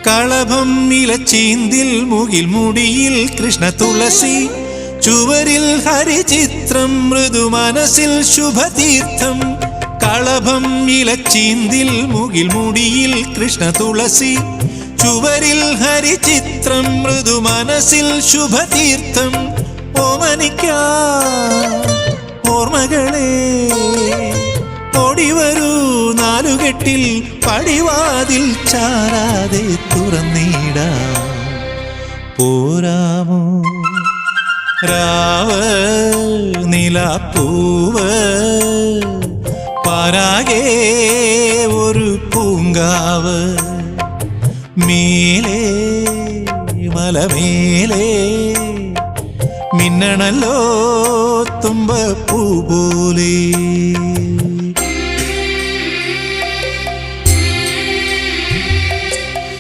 കളഭം ഇലച്ചീന്തിൽ മുകിൽ മുടിയിൽ കൃഷ്ണ തുളസി ചുവരിൽ ഹരിചിത്രം മൃദു മനസ്സിൽ ശുഭതീർത്ഥം കളഭം ഇലച്ചീന്തിൽ മുകിൽ മുടിയിൽ കൃഷ്ണ തുളസി ചുവരിൽ ഹരിചിത്രം മൃദു മനസ്സിൽ ശുഭതീർത്ഥം ഓമനിക്കാ ഓർമ്മകളെ ഓടിവരൂ നാലുകെട്ടിൽ പടിവാതിൽ ചാരാതെ തുറന്നിടാ പോരാമോ രാവ് നിലാപ്പൂവ് പാരാകെ ഒരു പൂങ്കാവ് മേലേ മലമേലേ മിന്നണല്ലോ തുമ്പപ്പൂ പോലെ